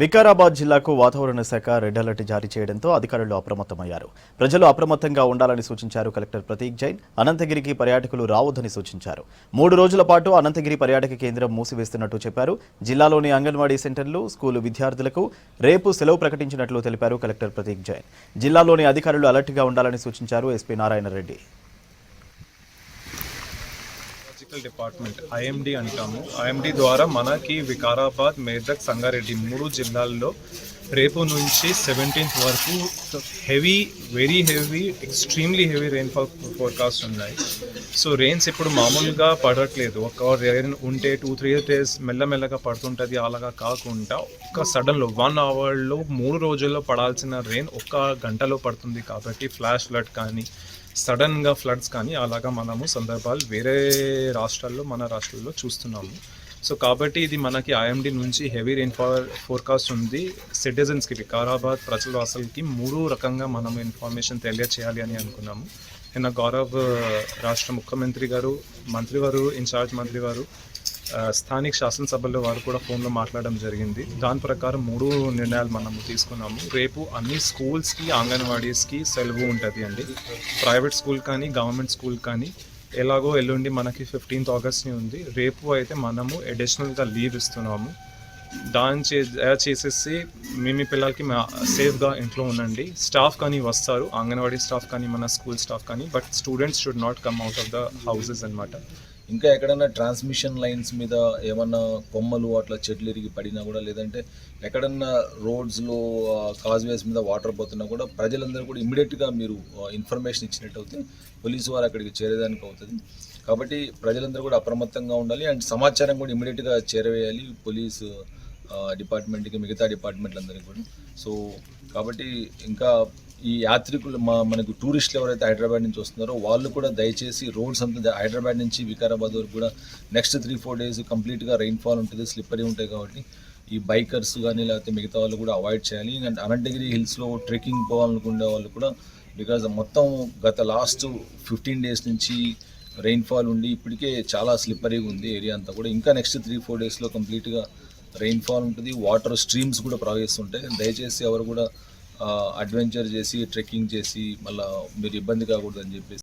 వికారాబాద్ జిల్లాకు వాతావరణ శాఖ రెడ్ అలర్ట్ జారీ చేయడంతో అధికారులు అప్రమత్తమయ్యారు. ప్రజలు అప్రమత్తంగా ఉండాలని సూచించారు కలెక్టర్ ప్రతీక్ జైన్. అనంతగిరికి పర్యాటకులు రావద్దని సూచించారు. 3 రోజుల పాటు అనంతగిరి పర్యాటక కేంద్రం మూసివేస్తున్నట్టు చెప్పారు. జిల్లాలోని అంగన్వాడీ సెంటర్లు, స్కూలు విద్యార్థులకు రేపు సెలవు ప్రకటించినట్లు తెలిపారు కలెక్టర్ ప్రతీక్ జైన్. జిల్లాలోని అధికారులు అలర్ట్గా ఉండాలని సూచించారు SP Narayana Reddy. Department IMD అంటాము. ఐఎండి ద్వారా మనకి వికారాబాద్, మేదక్, సంగారెడ్డి 3 జిల్లాల్లో రేపు నుంచి 17th వరకు very heavy, extremely heavy rainfall forecast ఉన్నాయి. సో రెయిన్స్ ఇప్పుడు మామూలుగా పడట్లేదు. ఒక రెయిన్ ఉంటే 2-3 days మెల్లమెల్లగా పడుతుంటుంది. అలాగా కాకుండా ఒక్క సడన్లో 1 hourలో 3 రోజుల్లో పడాల్సిన రెయిన్ ఒక్క గంటలో పడుతుంది. కాబట్టి ఫ్లాష్ ఫ్లడ్ కానీ, సడన్గా ఫ్లడ్స్ కానీ అలాగా మనము సందర్భాలు వేరే రాష్ట్రాల్లో, మన రాష్ట్రాల్లో చూస్తున్నాము. సో కాబట్టి ఇది మనకి ఐఎండి నుంచి హెవీ రెయిన్ఫాల్ ఫోర్కాస్ట్ ఉంది. సిటిజన్స్కి, వికారాబాద్ ప్రజలకి 3 రకంగా మనం ఇన్ఫర్మేషన్ తెలియచేయాలి అని అనుకున్నాము. నిన్న గౌరవ్ రాష్ట్ర ముఖ్యమంత్రి గారు, మంత్రి గారు, ఇన్ఛార్జ్ మంత్రి గారు, స్థానిక శాసనసభలో వారు కూడా ఫోన్లో మాట్లాడడం జరిగింది. దాని ప్రకారం 3 నిర్ణయాలు మనము తీసుకున్నాము. రేపు అన్ని స్కూల్స్కి, అంగన్వాడీస్కి సెలవు ఉంటుంది అండి. ప్రైవేట్ స్కూల్ కానీ, గవర్నమెంట్ స్కూల్ కానీ. ఎలాగో ఎల్లుండి మనకి 15th August ఉంది. రేపు అయితే మనము అడిషనల్గా లీవ్ ఇస్తున్నాము. చేసేసి మీ పిల్లలకి సేఫ్గా ఇంట్లో ఉండండి. స్టాఫ్ కానీ వస్తారు, అంగన్వాడీ స్టాఫ్ కానీ, మన స్కూల్ స్టాఫ్ కానీ. But students should not come out of the houses అన్నమాట. ఇంకా ఎక్కడైనా ట్రాన్స్మిషన్ లైన్స్ మీద ఏమన్నా కొమ్మలు అట్లా చెట్లు ఇరిగి పడినా కూడా, లేదంటే ఎక్కడన్నా రోడ్స్లో, కాజ్వేస్ మీద వాటర్ పోతున్నా కూడా ప్రజలందరూ కూడా ఇమ్మీడియట్గా మీరు ఇన్ఫర్మేషన్ ఇచ్చినట్టు అవుతే పోలీసు వారు అక్కడికి చేరేదానికి అవుతుంది. కాబట్టి ప్రజలందరూ కూడా అప్రమత్తంగా ఉండాలి. అండ్ సమాచారం కూడా ఇమ్మీడియట్గా చేరవేయాలి పోలీసు డిపార్ట్మెంట్కి, మిగతా డిపార్ట్మెంట్లందరికీ కూడా. సో కాబట్టి ఇంకా ఈ యాత్రికులు, మనకు టూరిస్టులు ఎవరైతే హైదరాబాద్ నుంచి వస్తున్నారో వాళ్ళు కూడా దయచేసి రోడ్స్ అంతా హైదరాబాద్ నుంచి వికారాబాద్ వరకు కూడా నెక్స్ట్ 3-4 days కంప్లీట్గా రెయిన్ఫాల్ ఉంటుంది, స్లిప్పరీ ఉంటాయి. కాబట్టి ఈ బైకర్స్ కానీ లేకపోతే మిగతా వాళ్ళు కూడా అవాయిడ్ చేయాలి. అండ్ అనంతగిరి హిల్స్లో ట్రెక్కింగ్ పోవాలనుకునే వాళ్ళు కూడా, బికాజ్ మొత్తం గత లాస్ట్ 15 days నుంచి రెయిన్ఫాల్ ఉండి ఇప్పటికే చాలా స్లిప్పరీగా ఉంది ఏరియా అంతా కూడా. ఇంకా నెక్స్ట్ 3-4 daysలో కంప్లీట్గా రెయిన్ఫాల్ ఉంటుంది. వాటర్ స్ట్రీమ్స్ కూడా ప్రవహిస్తుంటాయి. దయచేసి ఎవరు కూడా అడ్వెంచర్ చేసి, ట్రెక్కింగ్ చేసి మళ్ళీ మీరు ఇబ్బంది కాకూడదని చెప్పేసి